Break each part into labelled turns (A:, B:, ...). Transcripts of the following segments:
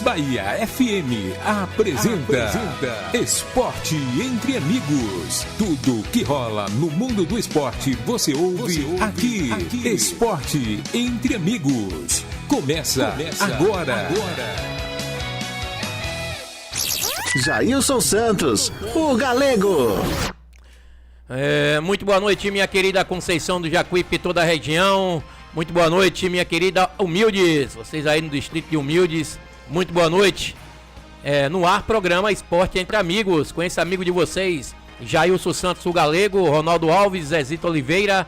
A: Mix Bahia FM apresenta Esporte Entre Amigos. Tudo que rola no mundo do esporte você ouve aqui. Esporte Entre Amigos. Começa agora.
B: Jailson Santos, o Galego.
C: Muito boa noite, minha querida Conceição do Jacuípe e toda a região. Muito boa noite, minha querida Humildes. Vocês aí no distrito de Humildes, muito boa noite. No ar, programa Esporte Entre Amigos, com esse amigo de vocês, Jailson Santos, o Galego, Ronaldo Alves, Zezito Oliveira,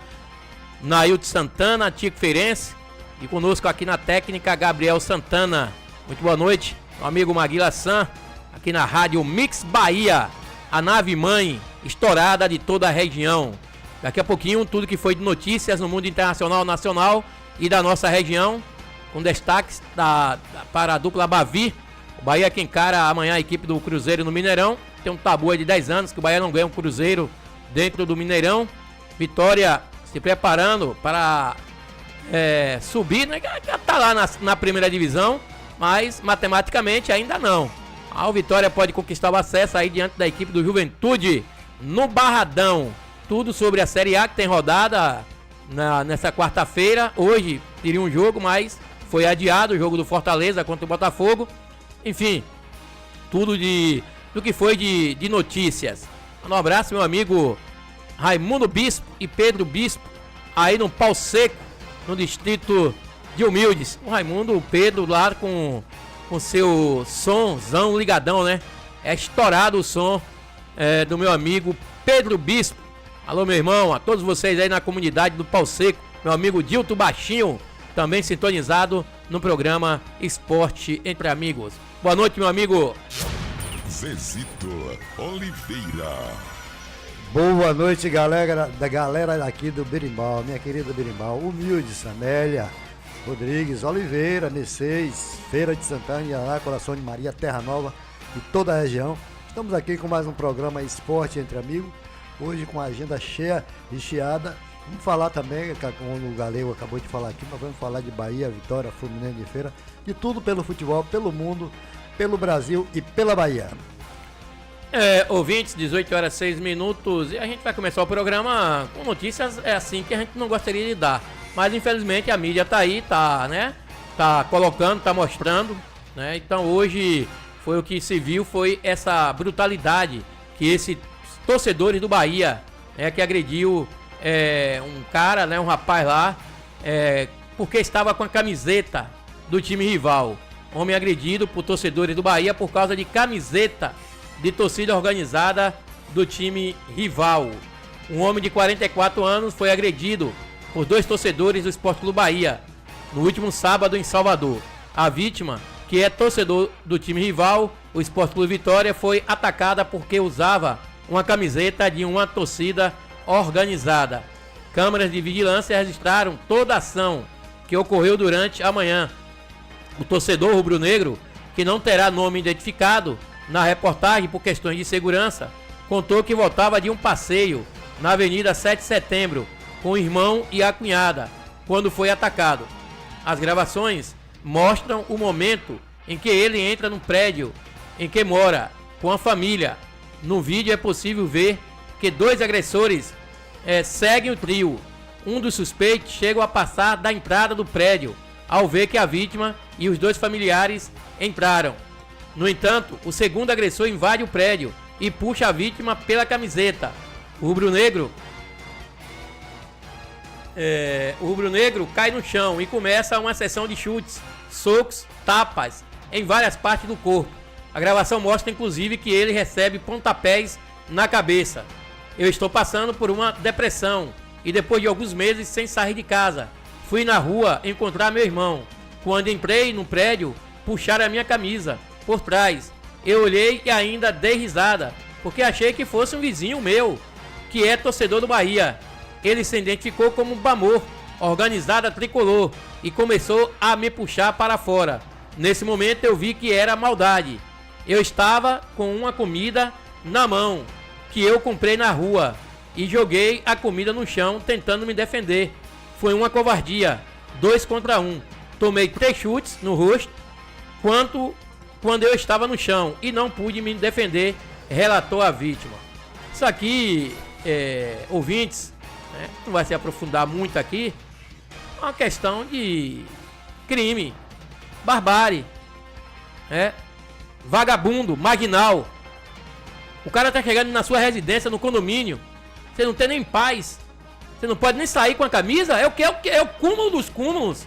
C: Nailton Santana, Tico Feirense. E conosco aqui na técnica, Gabriel Santana. Muito boa noite, meu amigo Maguila San, aqui na rádio Mix Bahia, a nave mãe estourada de toda a região. Daqui a pouquinho, tudo que foi de notícias no mundo internacional, nacional e da nossa região, com destaques para a dupla Bavi. O Bahia que encara amanhã a equipe do Cruzeiro no Mineirão. Tem um tabu de 10 anos que o Bahia não ganha um Cruzeiro dentro do Mineirão. Vitória se preparando para subir, né? Já está lá na primeira divisão, mas matematicamente ainda não. A Vitória pode conquistar o acesso aí diante da equipe do Juventude no Barradão. Tudo sobre a Série A que tem rodada nessa quarta-feira. Hoje teria um jogo, mas foi adiado o jogo do Fortaleza contra o Botafogo. Enfim, tudo do que foi de notícias. Um abraço, meu amigo Raimundo Bispo e Pedro Bispo, aí no Pau Seco, no distrito de Humildes. O Raimundo, o Pedro lá com seu somzão ligadão, né? É estourado o som do meu amigo Pedro Bispo. Alô, meu irmão, a todos vocês aí na comunidade do Pau Seco, meu amigo Dilto Baixinho, também sintonizado no programa Esporte Entre Amigos. Boa noite, meu amigo
D: Zezito Oliveira.
E: Boa noite, galera aqui do Berimbau, minha querida Berimbau, Humildes, Amélia, Rodrigues, Oliveira, Mercedes, Feira de Santana, Iará, Coração de Maria, Terra Nova e toda a região. Estamos aqui com mais um programa Esporte Entre Amigos, hoje com a agenda cheia, recheada. Vamos falar também, como o Galego acabou de falar aqui, nós vamos falar de Bahia, Vitória, Fluminense de Feira, de tudo pelo futebol, pelo mundo, pelo Brasil e pela Bahia.
C: Ouvintes, 18 horas 6 minutos, e a gente vai começar o programa com notícias assim que a gente não gostaria de dar. Mas infelizmente a mídia tá aí, tá colocando, tá mostrando, né? Então hoje foi o que se viu, foi essa brutalidade que esses torcedores do Bahia, que agrediu um cara, né, um rapaz lá, porque estava com a camiseta do time rival. Homem agredido por torcedores do Bahia por causa de camiseta de torcida organizada do time rival. Um homem de 44 anos foi agredido por dois torcedores do Sport Clube Bahia no último sábado em Salvador. A vítima, que é torcedor do time rival, o Sport Clube Vitória, foi atacada porque usava uma camiseta de uma torcida organizada. Câmeras de vigilância registraram toda a ação que ocorreu durante a manhã. O torcedor rubro-negro, que não terá nome identificado na reportagem por questões de segurança, contou que voltava de um passeio na Avenida 7 de Setembro com o irmão e a cunhada, quando foi atacado. As gravações mostram o momento em que ele entra no prédio em que mora com a família. No vídeo é possível ver que dois agressores seguem o trio. Um dos suspeitos chega a passar da entrada do prédio ao ver que a vítima e os dois familiares entraram. No entanto, o segundo agressor invade o prédio e puxa a vítima pela camiseta. O rubro-negro cai no chão e começa uma sessão de chutes, socos, tapas em várias partes do corpo. A gravação mostra inclusive que ele recebe pontapés na cabeça. Eu estou passando por uma depressão e depois de alguns meses sem sair de casa, fui na rua encontrar meu irmão. Quando entrei no prédio, puxaram a minha camisa por trás. Eu olhei e ainda dei risada, porque achei que fosse um vizinho meu, que é torcedor do Bahia. Ele se identificou como Bamor, organizada tricolor, e começou a me puxar para fora. Nesse momento eu vi que era maldade. Eu estava com uma comida na mão, que eu comprei na rua, e joguei a comida no chão tentando me defender. Foi uma covardia, 2 contra 1. Tomei 3 chutes no rosto, quando eu estava no chão e não pude me defender, relatou a vítima. Isso aqui, ouvintes, né, não vai se aprofundar muito aqui, é uma questão de crime, barbárie, vagabundo, marginal. O cara tá chegando na sua residência, no condomínio, você não tem nem paz, você não pode nem sair com a camisa, é o cúmulo dos cúmulos.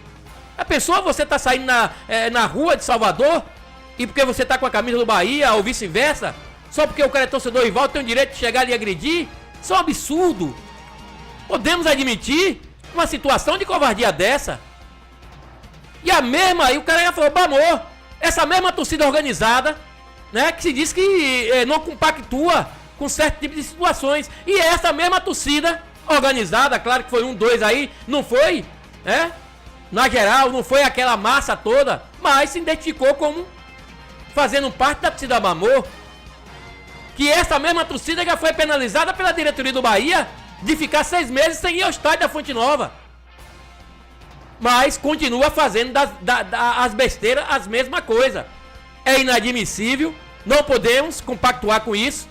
C: A pessoa, você tá saindo na rua de Salvador, e porque você tá com a camisa do Bahia, ou vice-versa, só porque o cara é torcedor rival, tem o direito de chegar ali e agredir? Isso é um absurdo. Podemos admitir uma situação de covardia dessa? E aí o cara já falou, Bamor, essa mesma torcida organizada, né, que se diz que não compactua com certo tipo de situações, e essa mesma torcida organizada, claro que foi 1, 2 aí, não foi, né, na geral, não foi aquela massa toda, mas se identificou como fazendo parte da torcida Bamor, que essa mesma torcida já foi penalizada pela diretoria do Bahia de ficar 6 meses sem ir ao estádio da Fonte Nova. Mas continua fazendo as besteiras as mesma coisa. É inadmissível, não podemos compactuar com isso.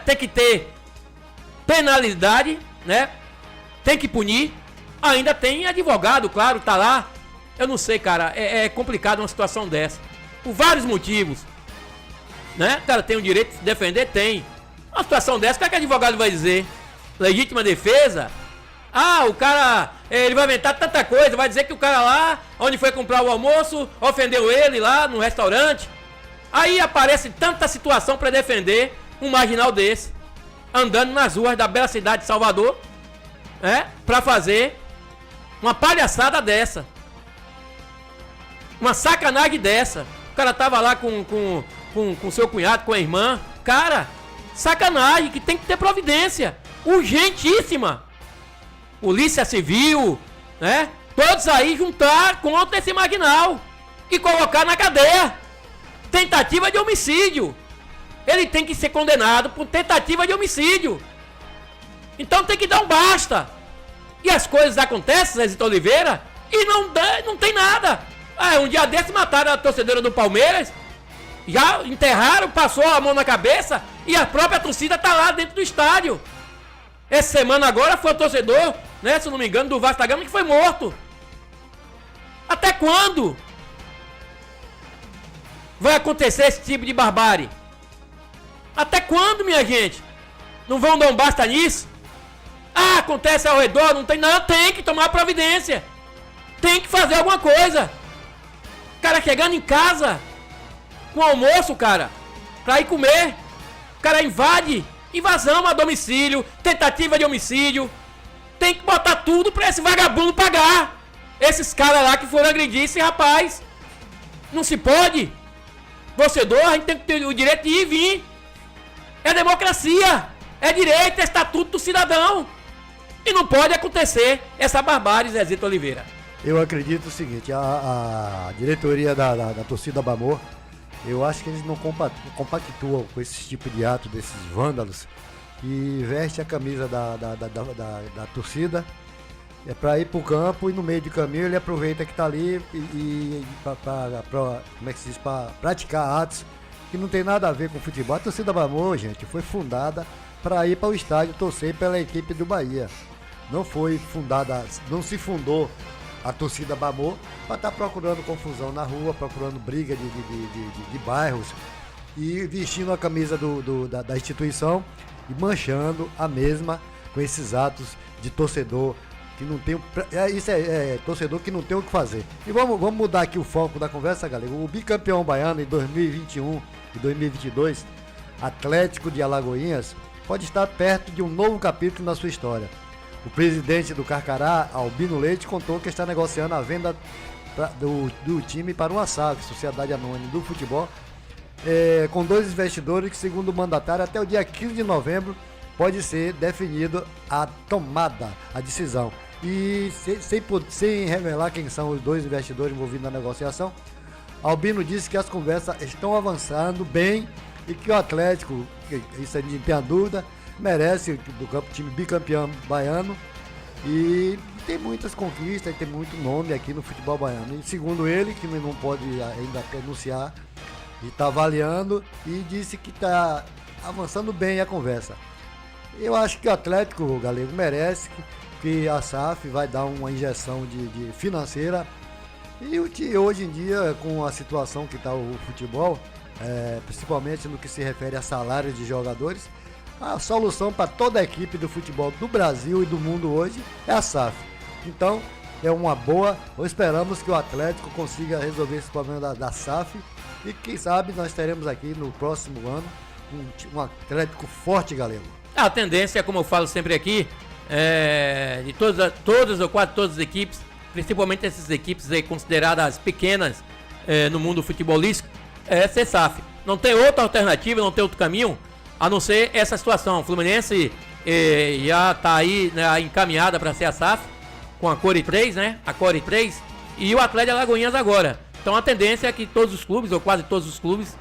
C: Tem que ter penalidade, né? Tem que punir. Ainda tem advogado, claro, tá lá. Eu não sei, cara, é complicado uma situação dessa. Por vários motivos. Né? O cara tem o direito de se defender? Tem. Uma situação dessa, o que é que o advogado vai dizer? Legítima defesa? Ah, o cara, ele vai inventar tanta coisa, vai dizer que o cara lá, onde foi comprar o almoço, ofendeu ele lá no restaurante. Aí aparece tanta situação para defender um marginal desse, andando nas ruas da bela cidade de Salvador, para fazer uma palhaçada dessa. Uma sacanagem dessa. O cara tava lá com seu cunhado, com a irmã. Cara, sacanagem, que tem que ter providência urgentíssima. Polícia Civil, né? Todos aí juntar contra esse marginal e colocar na cadeia. Tentativa de homicídio. Ele tem que ser condenado por tentativa de homicídio. Então tem que dar um basta. E as coisas acontecem, Zezito Oliveira, e não tem nada. Um dia desse mataram a torcedora do Palmeiras, já enterraram, passou a mão na cabeça e a própria torcida tá lá dentro do estádio. Essa semana agora foi o torcedor, né, se não me engano, do Vasco da Gama que foi morto. Até quando vai acontecer esse tipo de barbárie? Até quando, minha gente? Não vão dar um basta nisso? Acontece ao redor, não tem nada, tem que tomar providência. Tem que fazer alguma coisa. O cara chegando em casa com almoço, cara, pra ir comer, o cara invade, invasão a domicílio, tentativa de homicídio. Tem que botar tudo pra esse vagabundo pagar. Esses caras lá que foram agredir esse rapaz. Não se pode. Torcedor, a gente tem que ter o direito de ir e vir. É democracia, é direito, é estatuto do cidadão. E não pode acontecer essa barbárie, Zezito Oliveira.
E: Eu acredito o seguinte, a diretoria da torcida Bamor, eu acho que eles não compactuam com esse tipo de ato desses vândalos que veste a camisa da torcida para ir pro campo e no meio do caminho ele aproveita que tá ali para praticar atos que não tem nada a ver com futebol. A torcida Bamor, gente, foi fundada para ir para o estádio torcer pela equipe do Bahia. Não foi fundada, não se fundou a torcida Bamor para estar procurando confusão na rua, procurando briga de bairros e vestindo a camisa da instituição e manchando a mesma com esses atos de torcedor que não tem torcedor que não tem o que fazer. E vamos mudar aqui o foco da conversa, galera. O bicampeão baiano em 2021 e 2022, Atlético de Alagoinhas, pode estar perto de um novo capítulo na sua história. O presidente do Carcará, Albino Leite, contou que está negociando a venda do time para uma SAF, Sociedade Anônima do Futebol, com 2 investidores que, segundo o mandatário, até o dia 15 de novembro pode ser definido a tomada, a decisão. E sem revelar quem são os 2 investidores envolvidos na negociação, Albino disse que as conversas estão avançando bem e que o Atlético, isso a gente não tem a dúvida, merece do time bicampeão baiano e tem muitas conquistas, tem muito nome aqui no futebol baiano. E segundo ele, que não pode ainda anunciar, e está avaliando e disse que está avançando bem a conversa. Eu acho que o Atlético, Galego, merece que a SAF vai dar uma injeção de financeira. E hoje em dia, com a situação que está o futebol, principalmente no que se refere a salário de jogadores, a solução para toda a equipe do futebol do Brasil e do mundo hoje é a SAF. Então, é uma boa. Esperamos que o Atlético consiga resolver esse problema da SAF e quem sabe nós teremos aqui no próximo ano um Atlético forte, Galego.
C: A tendência, como eu falo sempre aqui, de todas ou quase todas as equipes, principalmente essas equipes consideradas pequenas no mundo futebolístico, é ser SAF. Não tem outra alternativa, não tem outro caminho, a não ser essa situação. O Fluminense já está aí, né, encaminhada para ser a SAF, com a Core 3, né? A Core 3 e o Atlético Alagoinhas agora. Então a tendência é que todos os clubes, ou quase todos os clubes,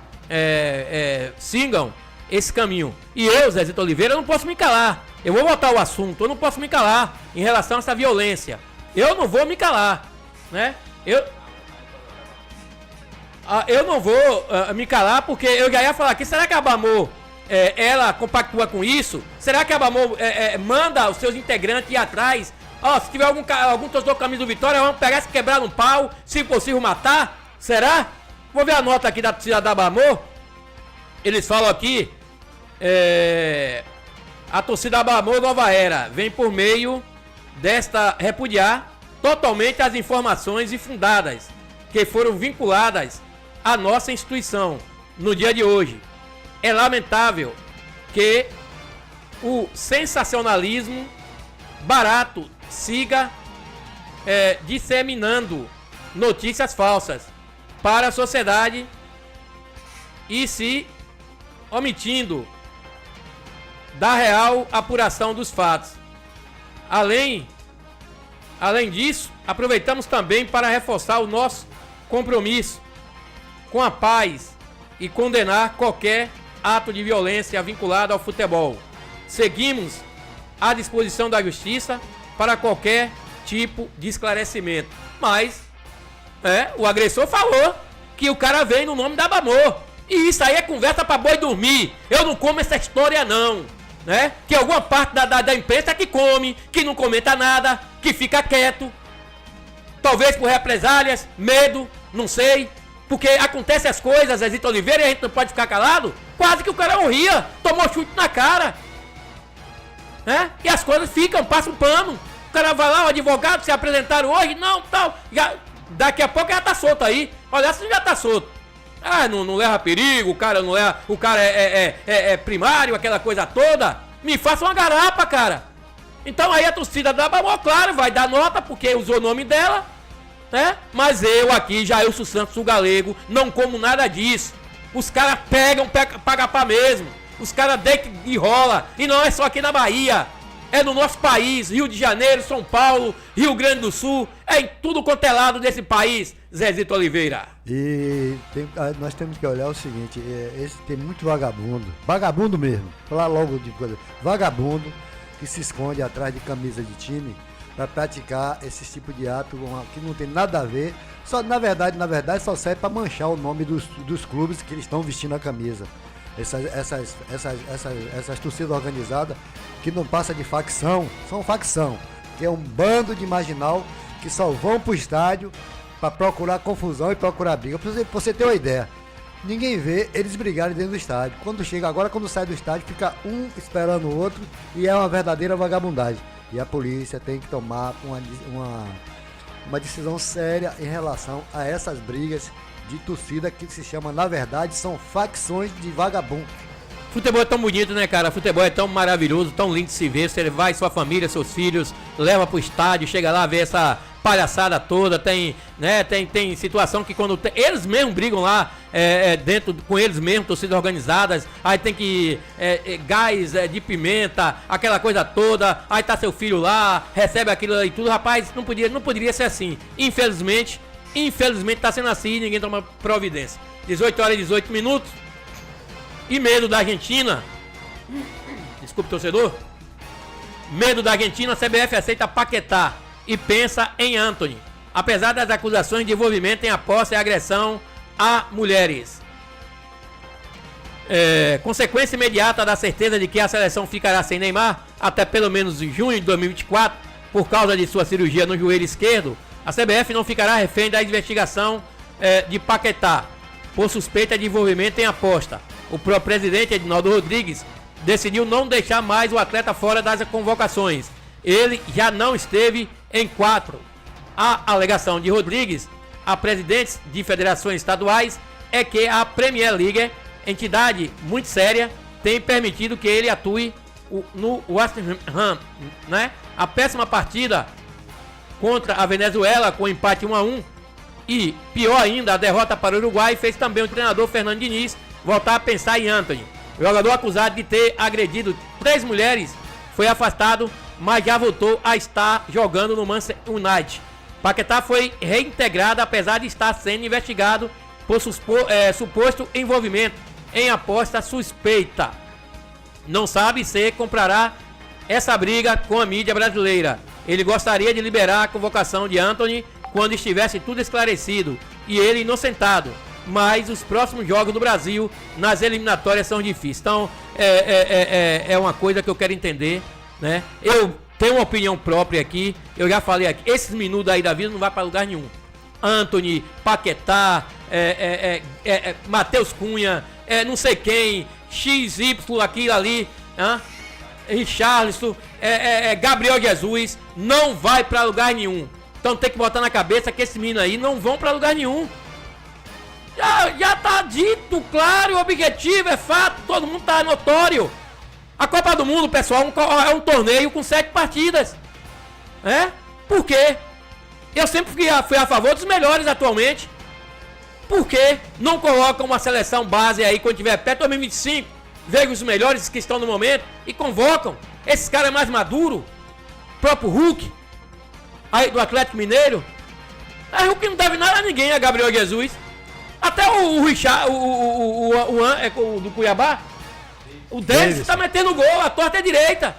C: sigam esse caminho. E eu, Zezito Oliveira, não posso me calar. Eu vou botar o assunto, eu não posso me calar em relação a essa violência. Eu não vou me calar, né? Eu não vou me calar porque eu já ia falar aqui, será que a Bamor, ela compactua com isso? Será que a Bamor manda os seus integrantes ir atrás? Se tiver algum torcedor com a camisa do Vitória, vamos pegar, se quebrar no pau, se possível matar? Será? Vou ver a nota aqui da torcida da Bamor. Eles falam aqui, a torcida Bamor Nova Era vem por meio desta repudiar totalmente as informações infundadas que foram vinculadas à nossa instituição no dia de hoje. É lamentável que o sensacionalismo barato siga disseminando notícias falsas para a sociedade e se omitindo da real apuração dos fatos. Além disso, aproveitamos também para reforçar o nosso compromisso com a paz e condenar qualquer ato de violência vinculado ao futebol. Seguimos à disposição da justiça para qualquer tipo de esclarecimento. Mas o agressor falou que o cara veio no nome da Bamor. E isso aí é conversa para boi dormir. Eu não como essa história não, né? Que alguma parte da imprensa que come, que não comenta nada, que fica quieto. Talvez por represálias, medo, não sei. Porque acontece as coisas, Zezito Oliveira, e a gente não pode ficar calado. Quase que o cara morria, tomou chute na cara. E as coisas ficam, passa um pano. O cara vai lá, o advogado, se apresentaram hoje, não, tal. Daqui a pouco já tá solto aí. Olha, se já tá solto. Não leva perigo, o cara não leva. O cara é primário, aquela coisa toda. Me faça uma garapa, cara. Então aí a torcida da Bamor, claro, vai dar nota porque usou o nome dela, né? Mas eu aqui, Jailson Santos, o Galego, não como nada disso. Os caras paga pá mesmo. Os caras deitam e rola. E não é só aqui na Bahia. É no nosso país, Rio de Janeiro, São Paulo, Rio Grande do Sul. É em tudo quanto é lado desse país, Zezito Oliveira.
E: E nós temos que olhar o seguinte, tem muito vagabundo mesmo, falar logo de coisa, vagabundo que se esconde atrás de camisa de time para praticar esse tipo de ato que não tem nada a ver, só na verdade só serve para manchar o nome dos clubes que eles estão vestindo a camisa. Essas torcidas organizadas que não passa de facção, são facção, que é um bando de marginal que só vão pro estádio para procurar confusão e procurar briga. Pra você ter uma ideia, ninguém vê eles brigarem dentro do estádio. Quando sai do estádio, fica um esperando o outro e é uma verdadeira vagabundagem. E a polícia tem que tomar uma decisão séria em relação a essas brigas de torcida que se chama, na verdade, são facções de vagabundo.
C: Futebol é tão bonito, né, cara? Futebol é tão maravilhoso, tão lindo de se ver. Você vai, sua família, seus filhos, leva pro estádio, chega lá, vê essa palhaçada toda. Tem situação que quando eles mesmos brigam lá, dentro com eles mesmos, torcidas organizadas, aí tem que gás de pimenta, aquela coisa toda, aí tá seu filho lá, recebe aquilo e tudo. Rapaz, não poderia ser assim. Infelizmente tá sendo assim e ninguém toma providência. 18 horas e 18 minutos. E medo da Argentina, desculpe, torcedor, medo da Argentina, a CBF aceita Paquetá e pensa em Antony, apesar das acusações de envolvimento em aposta e agressão a mulheres. consequência imediata da certeza de que a seleção ficará sem Neymar até pelo menos em junho de 2024, por causa de sua cirurgia no joelho esquerdo, a CBF não ficará refém da investigação de Paquetá por suspeita de envolvimento em aposta. O próprio presidente Edinaldo Rodrigues decidiu não deixar mais o atleta fora das convocações. Ele já não esteve em 4. A alegação de Rodrigues a presidentes de federações estaduais é que a Premier League, entidade muito séria, tem permitido que ele atue no West Ham, né? A péssima partida contra a Venezuela com empate 1-1 e, pior ainda, a derrota para o Uruguai fez também o treinador Fernando Diniz voltar a pensar em Antony. O jogador acusado de ter agredido 3 mulheres foi afastado, mas já voltou a estar jogando no Manchester United. Paquetá foi reintegrado apesar de estar sendo investigado por suposto envolvimento em aposta suspeita. Não sabe se comprará essa briga com a mídia brasileira. Ele gostaria de liberar a convocação de Antony quando estivesse tudo esclarecido e ele inocentado. Mas os próximos jogos do Brasil nas eliminatórias são difíceis. Então é uma coisa que eu quero entender, né? Eu tenho uma opinião própria aqui. Eu já falei aqui, esses minutos aí da vida não vai para lugar nenhum. Antony, Paquetá, Matheus Cunha, não sei quem, XY, aquilo ali, Richarlison, Gabriel Jesus, não vai pra lugar nenhum. Então tem que botar na cabeça que esses meninos aí não vão pra lugar nenhum. Já tá dito, claro, o objetivo é fato, todo mundo tá notório. A Copa do Mundo, pessoal, é um torneio com 7 partidas. Por quê? Eu sempre fui a favor dos melhores atualmente. Por que não colocam uma seleção base aí quando tiver perto de 2025? Vejam os melhores que estão no momento e convocam. Esses caras mais maduros. Próprio Hulk, aí do Atlético Mineiro. Hulk não deve nada a ninguém, a Gabriel Jesus. Até o Richard, o do Cuiabá. O Davis tá metendo gol, a torta é direita.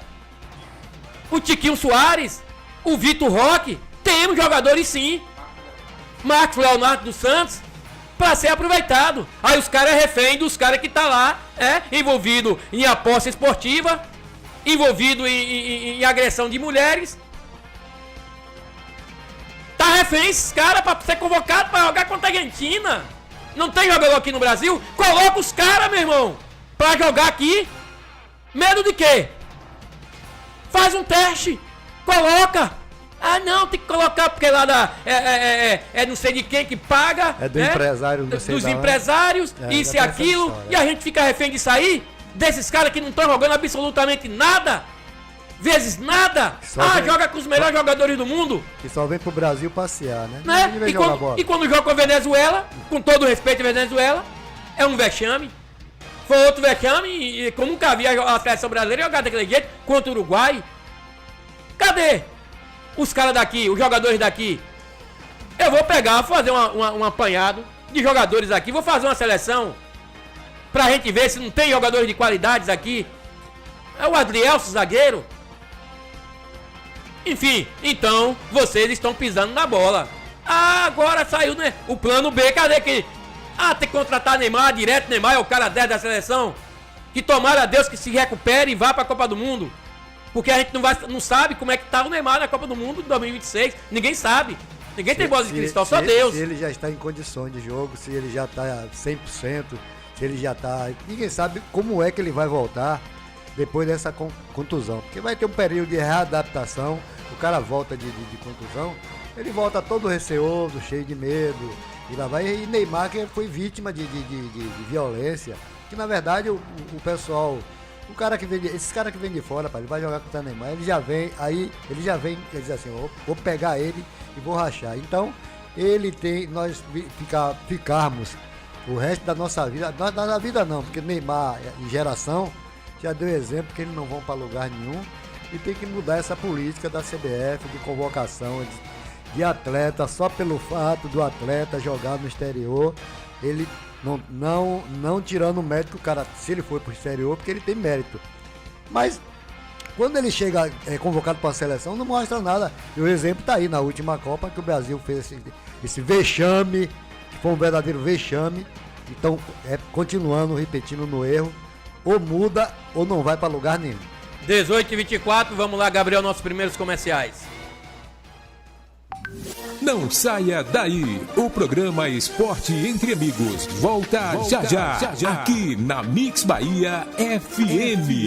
C: O Tiquinho Soares, o Vitor Roque. Temos jogadores sim. Marcos Leonardo dos Santos, pra ser aproveitado. Aí os caras refém dos caras que tá lá, envolvido em aposta esportiva, envolvido em agressão de mulheres. Tá refém esses caras pra ser convocado pra jogar contra a Argentina. Não tem jogador aqui no Brasil? Coloca os caras, meu irmão, pra jogar aqui. Medo de quê? Faz um teste, coloca. Não, tem que colocar porque lá não sei de quem que paga. É do
E: empresário, não sei
C: dos empresários, isso e aquilo. E a gente fica refém de sair desses caras que não estão jogando absolutamente nada. Vezes nada. Joga com os melhores jogadores do mundo.
E: Que só vem pro Brasil passear, né?
C: E quando joga com a Venezuela, com todo o respeito à Venezuela, é um vexame. Foi outro vexame e eu nunca vi a seleção brasileira jogar daquele jeito contra o Uruguai. Cadê os caras daqui, os jogadores daqui? Eu vou pegar, vou fazer um apanhado de jogadores aqui, vou fazer uma seleção pra gente ver se não tem jogadores de qualidades aqui. É o Adrielso, zagueiro. Enfim, então vocês estão pisando na bola. Agora saiu, né? O plano B, cadê que... tem que contratar Neymar, direto Neymar é o cara 10 da seleção. Que tomara a Deus que se recupere e vá pra Copa do Mundo. Porque a gente não sabe como é que tá o Neymar na Copa do Mundo de 2026. Ninguém sabe. Ninguém tem bola de cristal, só Deus.
E: Se ele já está em condições de jogo, se ele já está 100%, se ele já está... Ninguém sabe como é que ele vai voltar depois dessa contusão. Porque vai ter um período de readaptação. O cara volta de contusão, ele volta todo receoso, cheio de medo. E lá vai. E Neymar, que foi vítima de violência. Que na verdade o pessoal... Esses caras que vêm de fora, ele vai jogar contra o Neymar, ele já vem, ele diz assim, vou pegar ele e vou rachar. Então, nós ficarmos o resto da nossa vida, da vida não, porque Neymar e geração já deu exemplo que eles não vão para lugar nenhum e tem que mudar essa política da CBF de convocação de atleta, só pelo fato do atleta jogar no exterior, ele... Não tirando o mérito que o cara, se ele for pro exterior, porque ele tem mérito. Mas quando ele chega convocado para a seleção, não mostra nada. E o exemplo tá aí na última Copa, que o Brasil fez esse vexame, que foi um verdadeiro vexame, Então, continuando, repetindo no erro, ou muda ou não vai para lugar nenhum.
C: 18h24, vamos lá, Gabriel, nossos primeiros comerciais.
A: Não saia daí, o programa Esporte Entre Amigos volta já, aqui na Mix Bahia FM.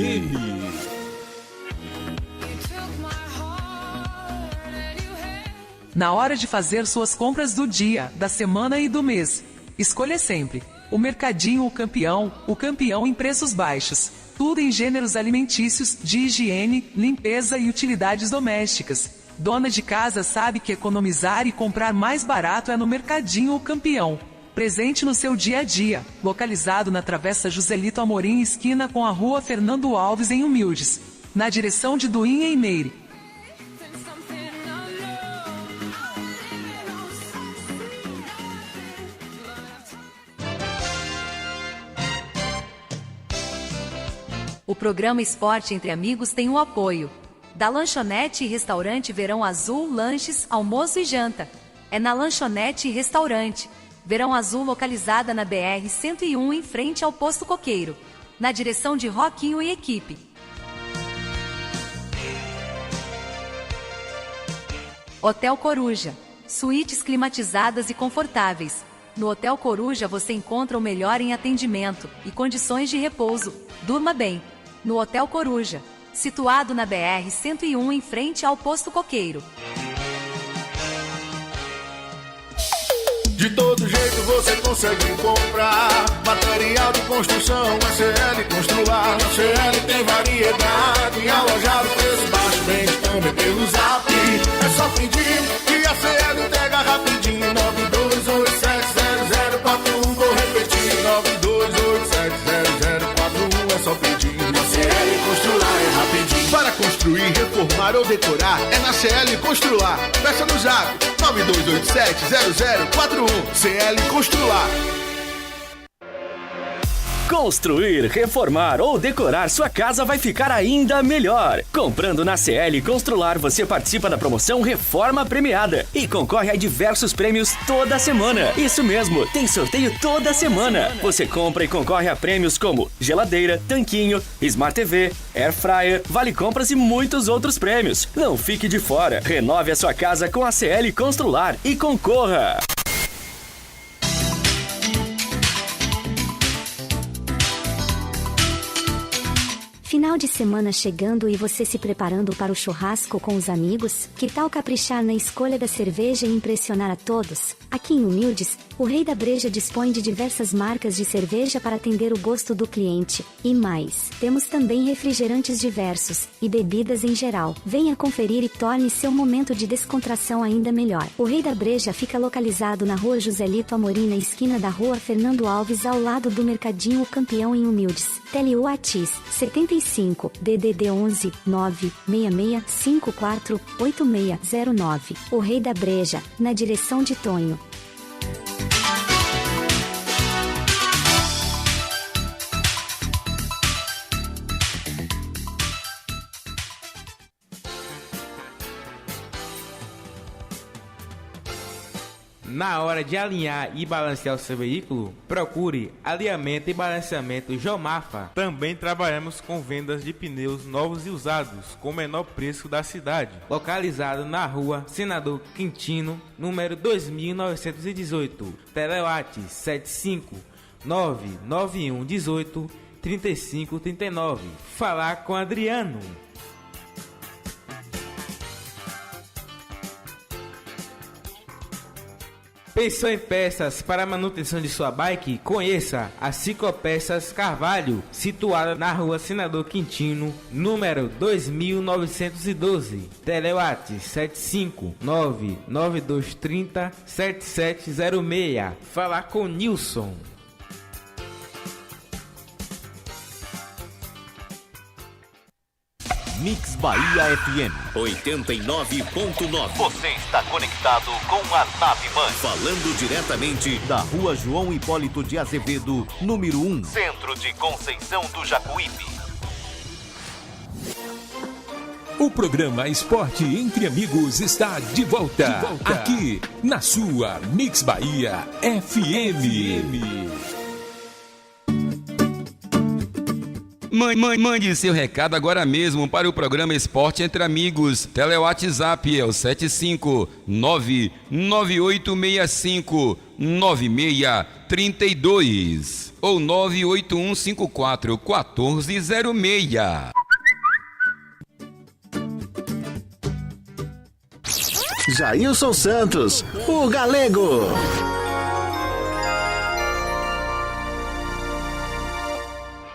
F: Na hora de fazer suas compras do dia, da semana e do mês, escolha sempre o Mercadinho o campeão em preços baixos. Tudo em gêneros alimentícios, de higiene, limpeza e utilidades domésticas. Dona de casa sabe que economizar e comprar mais barato é no Mercadinho o Campeão. Presente no seu dia a dia, localizado na Travessa Joselito Amorim, esquina com a Rua Fernando Alves, em Humildes, na direção de Duim, em Meire.
G: O programa Esporte Entre Amigos tem o apoio da Lanchonete e Restaurante Verão Azul, lanches, almoço e janta. É na Lanchonete e Restaurante Verão Azul, localizada na BR-101, em frente ao Posto Coqueiro, na direção de Roquinho e equipe. Hotel Coruja, suítes climatizadas e confortáveis. No Hotel Coruja você encontra o melhor em atendimento e condições de repouso. Durma bem no Hotel Coruja, situado na BR-101, em frente ao Posto Coqueiro.
H: De todo jeito você consegue comprar material de construção, a CL Constrular. A CL tem variedade, alojado, preço baixo, vende também pelo Zap. É só pedir que a CL entrega rapidinho. 92870041, vou repetir, 92870041, é só pedir. A CL Constrular é rapidinho. Para construir, reformar ou decorar, é na CL Constrular. Peça no Zap 92870041. CL Constrular.
I: Construir, reformar ou decorar sua casa vai ficar ainda melhor. Comprando na CL Constrular, você participa da promoção Reforma Premiada e concorre a diversos prêmios toda semana. Isso mesmo, tem sorteio toda semana. Você compra e concorre a prêmios como geladeira, tanquinho, Smart TV, Air Fryer, Vale Compras e muitos outros prêmios. Não fique de fora. Renove a sua casa com a CL Constrular e concorra.
J: Final de semana chegando e você se preparando para o churrasco com os amigos? Que tal caprichar na escolha da cerveja e impressionar a todos? Aqui em Humildes, o Rei da Breja dispõe de diversas marcas de cerveja para atender o gosto do cliente. E mais, temos também refrigerantes diversos e bebidas em geral. Venha conferir e torne seu momento de descontração ainda melhor. O Rei da Breja fica localizado na Rua Joselito Amorim, na esquina da Rua Fernando Alves, ao lado do Mercadinho o Campeão, em Humildes. Tele Whats 75 DDD 11 96654 8609. O Rei da Breja, na direção de Tonho.
K: Na hora de alinhar e balancear o seu veículo, procure alinhamento e balanceamento Jomafa. Também trabalhamos com vendas de pneus novos e usados, com o menor preço da cidade. Localizado na Rua Senador Quintino, número 2918. Telewhats 75991183539. Falar com Adriano. Pensou em peças para a manutenção de sua bike? Conheça a Ciclopeças Carvalho, situada na Rua Senador Quintino, número 2912. Telewhats 75992307706. Falar com Nilson.
L: Mix Bahia FM 89.9. Você está conectado com a Nave Mãe. Falando diretamente da Rua João Hipólito de Azevedo, número 1, Centro de Conceição do Jacuípe.
A: O programa Esporte Entre Amigos está de volta. Aqui na sua Mix Bahia FM.
M: Mande seu recado agora mesmo para o programa Esporte Entre Amigos. WhatsApp é o 75998659632 ou 981541406.
B: Jailson Santos, o Galego.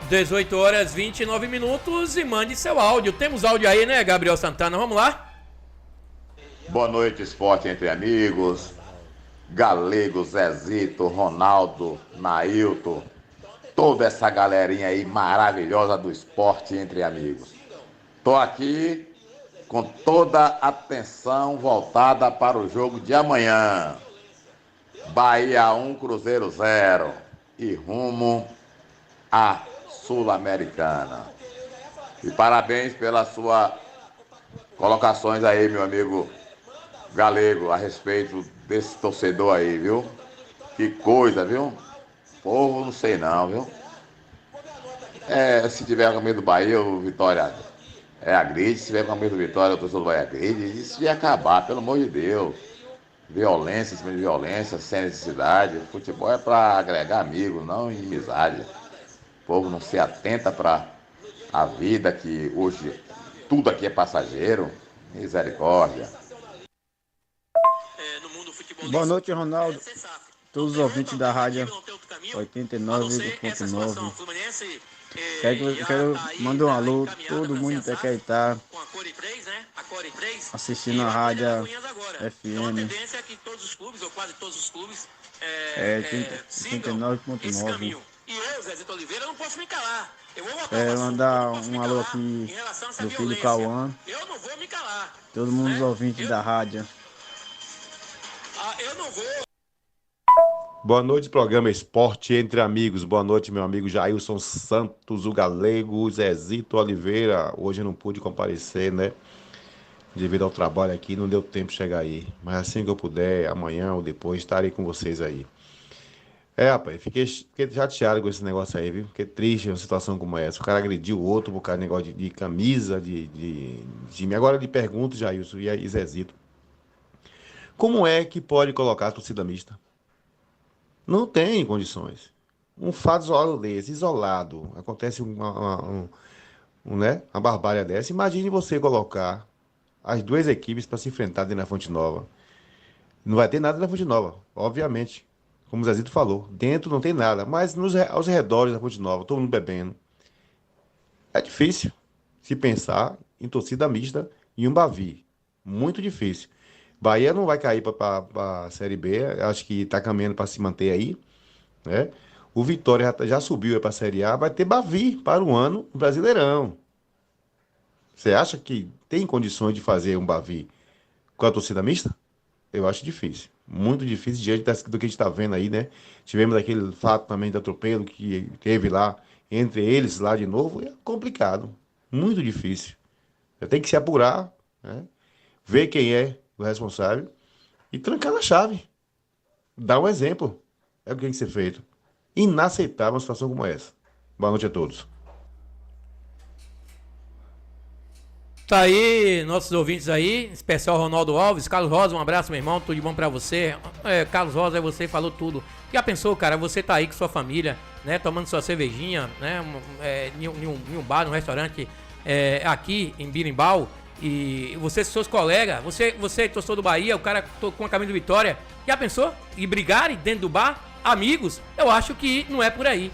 C: Dezoito horas 29 minutos e mande seu áudio. Temos áudio aí, né, Gabriel Santana? Vamos lá?
N: Boa noite, Esporte Entre Amigos. Galego, Zezito, Ronaldo, Nailton, toda essa galerinha aí maravilhosa do Esporte Entre Amigos. Tô aqui com toda a atenção voltada para o jogo de amanhã. Bahia 1, Cruzeiro 0 e rumo à Sul-Americana. E parabéns pelas suas colocações aí, meu amigo Galego, a respeito desse torcedor aí, viu? Que coisa, viu? Povo, não sei não, viu? Se tiver com medo do Bahia, o Vitória agride. Se tiver com medo do Vitória, o torcedor do Bahia agride. Isso ia acabar, pelo amor de Deus. Violência, em cima de violência, sem necessidade. Futebol é para agregar amigos, não inimizade. O povo não se atenta para a vida, que hoje tudo aqui é passageiro. Misericórdia.
O: Boa noite, Ronaldo. Todos os ouvintes da rádio 89.9. Quero mandar um alô, todo mundo que quer estar assistindo a rádio FM 89.9.
P: E eu, Zezito Oliveira, não posso me calar. Eu vou votar.
O: Quero mandar um alô aqui do filho Cauã.
P: Eu não vou me calar.
O: Todo mundo os ouvintes da rádio.
P: Eu não vou.
Q: Boa noite, programa Esporte Entre Amigos. Boa noite, meu amigo Jailson Santos, o Galego, o Zezito Oliveira. Hoje eu não pude comparecer, né? Devido ao trabalho aqui, não deu tempo de chegar aí. Mas assim que eu puder, amanhã ou depois, estarei com vocês aí. Rapaz, fiquei chateado com esse negócio aí, viu? Fiquei triste uma situação como essa. O cara agrediu o outro por causa de negócio de camisa, de time. Agora eu lhe pergunto, Jailson e Zezito. Como é que pode colocar a torcida mista? Não tem condições. Um fato isolado, acontece uma barbárie dessa. Imagine você colocar as duas equipes para se enfrentar dentro da Fonte Nova. Não vai ter nada na Fonte Nova, obviamente. Como o Zezito falou, dentro não tem nada, mas aos redores da Fonte Nova, todo mundo bebendo. É difícil se pensar em torcida mista e um Bavi. Muito difícil. Bahia não vai cair para a Série B, acho que está caminhando para se manter aí, né? O Vitória já subiu para a Série A, vai ter Bavi para o ano Brasileirão. Você acha que tem condições de fazer um Bavi com a torcida mista? Eu acho difícil, muito difícil diante do que a gente está vendo aí, né? Tivemos aquele fato também de atropelo que teve lá, entre eles lá de novo, é complicado, muito difícil. Tem que se apurar, né? Ver quem é o responsável e trancar na chave. Dar um exemplo. É o que tem que ser feito. Inaceitável uma situação como essa. Boa noite a todos.
C: Tá aí, nossos ouvintes aí, especial Ronaldo Alves, Carlos Rosa, um abraço, meu irmão, tudo de bom pra você. Carlos Rosa, você falou tudo. Já pensou, cara, você tá aí com sua família, né, tomando sua cervejinha, né, em um bar, num restaurante aqui em Birimbau, e você, seus colegas, você torcedor do Bahia, o cara com a camisa do Vitória, já pensou? E brigarem dentro do bar, amigos? Eu acho que não é por aí,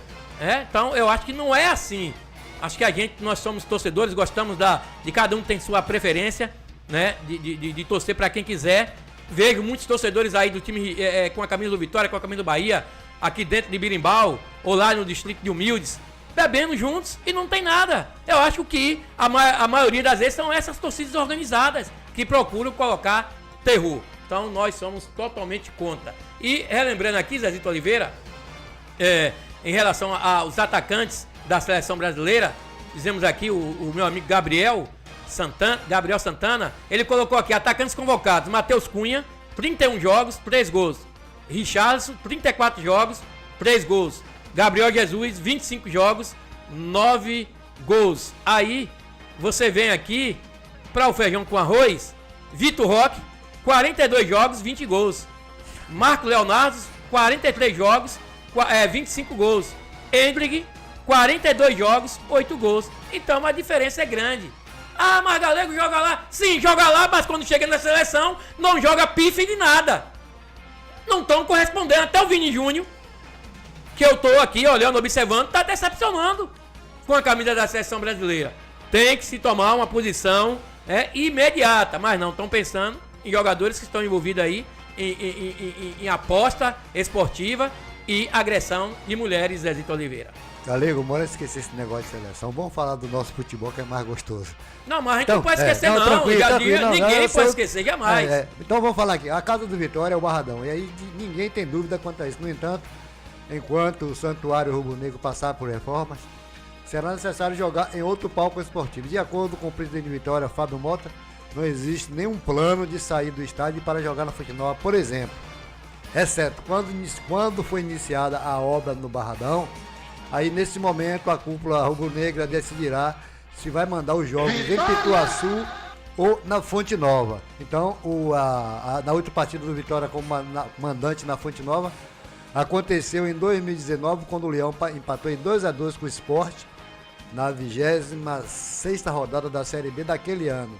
C: então eu acho que não é assim. Acho que nós somos torcedores, gostamos de cada um tem sua preferência, né? De torcer para quem quiser. Vejo muitos torcedores aí do time com a camisa do Vitória, com a camisa do Bahia, aqui dentro de Birimbau, ou lá no distrito de Humildes, bebendo juntos e não tem nada. Eu acho que a maioria das vezes são essas torcidas organizadas que procuram colocar terror. Então nós somos totalmente contra. E relembrando aqui, Zezito Oliveira, em relação aos atacantes da seleção brasileira, dizemos aqui o meu amigo Gabriel Santana, ele colocou aqui atacantes convocados: Matheus Cunha, 31 jogos, 3 gols. Richarlison, 34 jogos, 3 gols. Gabriel Jesus, 25 jogos, 9 gols. Aí você vem aqui para o feijão com arroz, Vitor Roque, 42 jogos, 20 gols. Marco Leonardo, 43 jogos, 25 gols. Hendrick, 42 jogos, 8 gols. Então a diferença é grande. Ah, mas Galego joga lá. Sim, joga lá, mas quando chega na seleção, não joga pife de nada. Não estão correspondendo. Até o Vini Júnior, que eu tô aqui olhando, observando, tá decepcionando com a camisa da seleção brasileira. Tem que se tomar uma posição imediata, mas não, estão pensando em jogadores que estão envolvidos aí em aposta esportiva e agressão de mulheres, Zezito Oliveira.
E: Galego, bora esquecer esse negócio de seleção. Vamos falar do nosso futebol, que é mais gostoso.
C: Não, mas a gente não pode esquecer, ninguém pode esquecer, jamais.
E: Então vamos falar aqui. A casa do Vitória é o Barradão. E aí ninguém tem dúvida quanto a isso. No entanto, enquanto o Santuário Rubro-Negro passar por reformas, será necessário jogar em outro palco esportivo. De acordo com o presidente de Vitória, Fábio Mota, não existe nenhum plano de sair do estádio para jogar na Fonte Nova, por exemplo. Exceto quando foi iniciada a obra no Barradão, aí nesse momento a cúpula rubro-negra decidirá se vai mandar os jogos em Pituaçu ou na Fonte Nova. Então, na outra partida do Vitória como mandante na Fonte Nova, aconteceu em 2019, quando o Leão empatou em 2-2 com o Sport, na 26ª rodada da Série B daquele ano.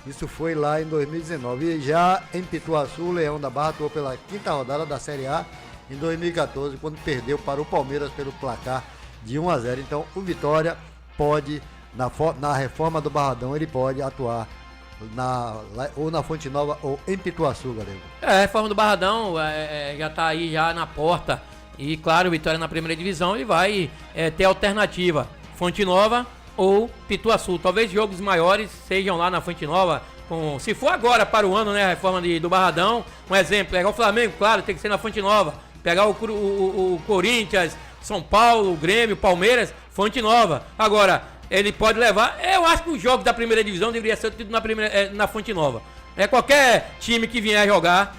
E: Isso foi lá em 2019. E já em Pituaçu, o Leão da Barra atuou pela 5ª rodada da Série A em 2014, quando perdeu para o Palmeiras pelo placar de 1-0. Então, o Vitória pode, na reforma do Barradão, ele pode atuar ou na Fonte Nova ou em Pituaçu, Galego.
C: A reforma do Barradão já está aí já na porta. E, claro, o Vitória na primeira divisão, ele vai ter alternativa. Fonte Nova ou Pituaçu. Talvez jogos maiores sejam lá na Fonte Nova. Se for agora para o ano, né, a reforma do Barradão, um exemplo, pegar o Flamengo, claro, tem que ser na Fonte Nova. Pegar o Corinthians, São Paulo, o Grêmio, Palmeiras, Fonte Nova. Agora, ele pode levar... Eu acho que os jogos da primeira divisão deveriam ser tudo na Fonte Nova. Qualquer time que vier jogar,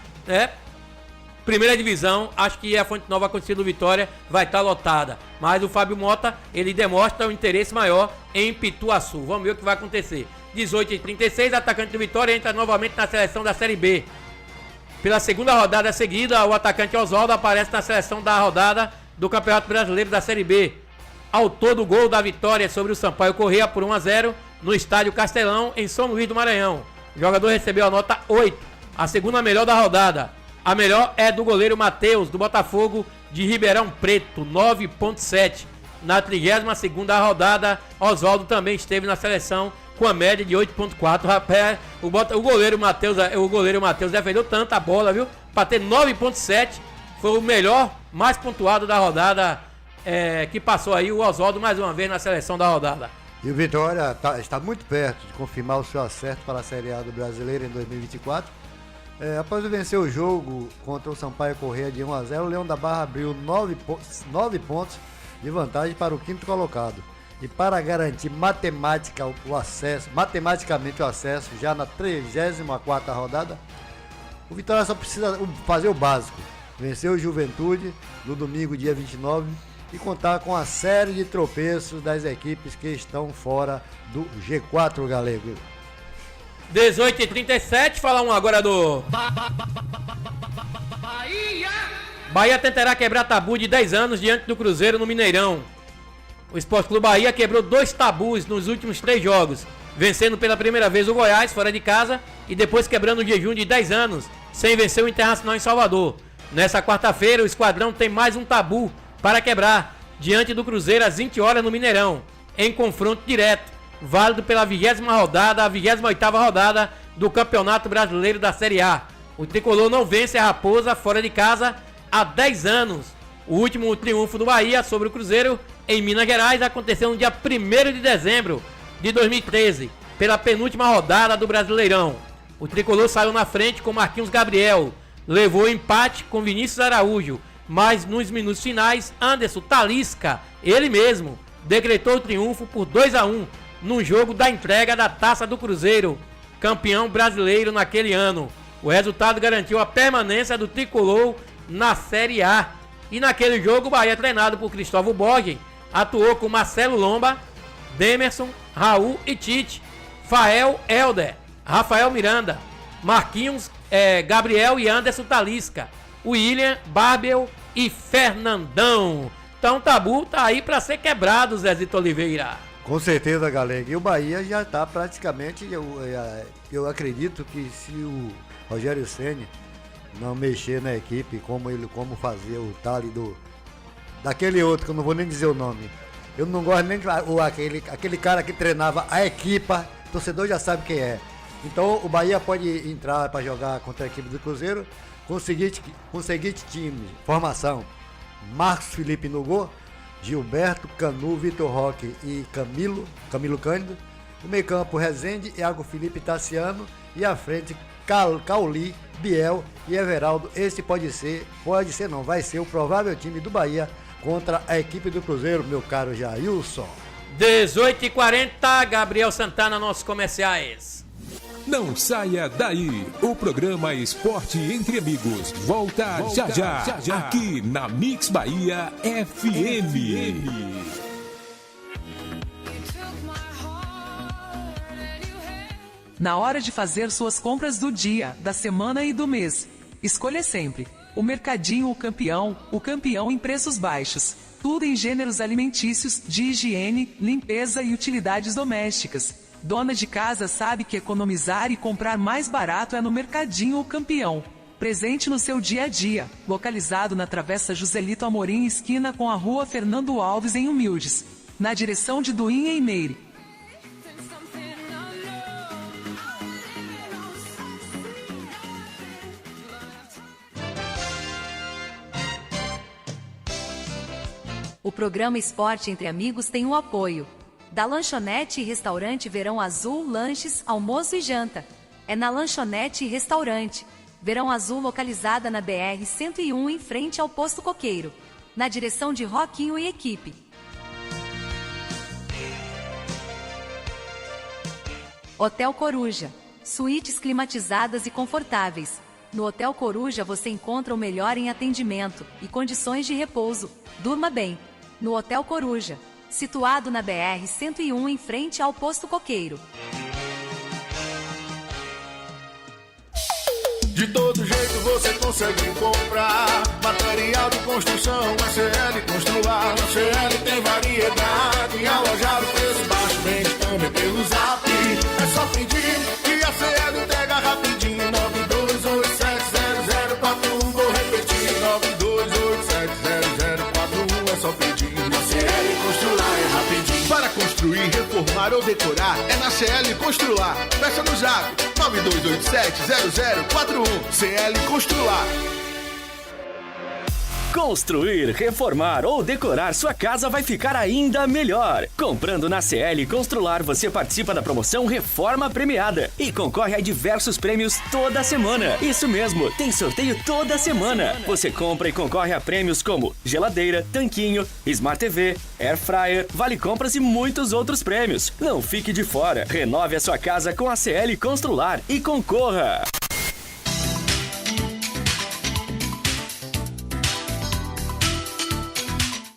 C: primeira divisão, acho que a Fonte Nova, acontecendo do Vitória, vai estar lotada. Mas o Fábio Mota, ele demonstra um interesse maior em Pituaçu. Vamos ver o que vai acontecer. 18h36, atacante do Vitória entra novamente na seleção da Série B. Pela segunda rodada seguida, o atacante Oswaldo aparece na seleção da rodada do Campeonato Brasileiro da Série B. Autor do gol da vitória sobre o Sampaio Corrêa por 1-0 no Estádio Castelão, em São Luís do Maranhão. O jogador recebeu a nota 8, a segunda melhor da rodada. A melhor é do goleiro Matheus, do Botafogo de Ribeirão Preto, 9.7. Na 32ª rodada, Oswaldo também esteve na seleção com a média de 8.4. Rapaz, o goleiro Matheus defendeu tanto a bola, viu? Para ter 9.7, foi o melhor, mais pontuado da rodada, que passou aí o Oswaldo mais uma vez na seleção da rodada.
E: E o Vitória está muito perto de confirmar o seu acerto para a Série A do Brasileiro em 2024. Após vencer o jogo contra o Sampaio Corrêa de 1-0, o Leão da Barra abriu 9 pontos de vantagem para o 5º colocado. E para garantir matematicamente o acesso já na 34ª rodada, o Vitória só precisa fazer o básico: vencer o Juventude no domingo, dia 29, e contar com a série de tropeços das equipes que estão fora do G4, Galego.
C: 18h37, fala agora do... Bahia tentará quebrar tabu de 10 anos diante do Cruzeiro no Mineirão. O Sport Clube Bahia quebrou 2 tabus nos últimos 3 jogos, vencendo pela primeira vez o Goiás fora de casa e depois quebrando o jejum de 10 anos, sem vencer o Internacional em Salvador. Nessa quarta-feira, o esquadrão tem mais um tabu para quebrar, diante do Cruzeiro às 20 horas no Mineirão, em confronto direto, válido pela 20ª rodada, a 28ª rodada do Campeonato Brasileiro da Série A. O tricolor não vence a Raposa fora de casa há 10 anos. O último triunfo do Bahia sobre o Cruzeiro em Minas Gerais aconteceu no dia 1º de dezembro de 2013, pela penúltima rodada do Brasileirão. O tricolor saiu na frente com Marquinhos Gabriel, levou o empate com Vinícius Araújo, mas nos minutos finais, Anderson Talisca, ele mesmo, decretou o triunfo por 2-1 no jogo da entrega da Taça do Cruzeiro, campeão brasileiro naquele ano. O resultado garantiu a permanência do tricolor na Série A. E naquele jogo, o Bahia, treinado por Cristóvão Borges, atuou com Marcelo Lomba, Demerson, Raul e Tite, Fael, Helder, Rafael Miranda, Marquinhos, Gabriel e Anderson Talisca, William, Barbel e Fernandão. Então o tabu tá aí pra ser quebrado, Zezito Oliveira.
E: Com certeza, Galego. E o Bahia já tá praticamente, eu acredito que se o Rogério Ceni não mexer na equipe, como fazer o tale daquele outro, que eu não vou nem dizer o nome. Eu não gosto nem aquele cara que treinava a equipa, o torcedor já sabe quem é. Então o Bahia pode entrar para jogar contra a equipe do Cruzeiro com o seguinte time, formação: Marcos Felipe no gol, Gilberto, Canu, Vitor Roque e Camilo Cândido. No meio campo, Rezende, Iago Felipe, Tassiano. E à frente, Cauli, Biel e Everaldo. Esse vai ser o provável time do Bahia contra a equipe do Cruzeiro, meu caro Jailson.
C: 18h40, Gabriel Santana, nossos comerciais.
A: Não saia daí, o programa Esporte Entre Amigos volta já, aqui na Mix Bahia FM.
F: Na hora de fazer suas compras do dia, da semana e do mês, escolha sempre o Mercadinho o campeão em preços baixos. Tudo em gêneros alimentícios, de higiene, limpeza e utilidades domésticas. Dona de casa sabe que economizar e comprar mais barato é no Mercadinho o Campeão. Presente no seu dia a dia, localizado na Travessa Joselito Amorim, esquina com a Rua Fernando Alves, em Humildes, na direção de Duinha e Meire.
G: O programa Esporte Entre Amigos tem o apoio da Lanchonete e Restaurante Verão Azul, lanches, almoço e janta. É na Lanchonete e Restaurante Verão Azul, localizada na BR-101, em frente ao Posto Coqueiro, na direção de Roquinho e equipe. Hotel Coruja, suítes climatizadas e confortáveis. No Hotel Coruja você encontra o melhor em atendimento e condições de repouso. Durma bem no Hotel Coruja, situado na BR-101, em frente ao Posto Coqueiro.
H: De todo jeito você consegue comprar material de construção, SL Constrular. Na CL tem variedade, alojado, preço baixo, vende também pelo Zap. É só pedir que a CL entrega rapidinho. 92870041, vou repetir, 92870041, é só pedir. Na CL Constrular é rapidinho. Para construir, reformar ou decorar, é na CL Constrular. Peça no Zap 92870041. CL Constrular.
I: Construir, reformar ou decorar sua casa vai ficar ainda melhor. Comprando na CL Constrular, você participa da promoção Reforma Premiada e concorre a diversos prêmios toda semana. Isso mesmo, tem sorteio toda semana. Você compra e concorre a prêmios como geladeira, tanquinho, Smart TV, Air Fryer, Vale Compras e muitos outros prêmios. Não fique de fora. Renove a sua casa com a CL Constrular e concorra.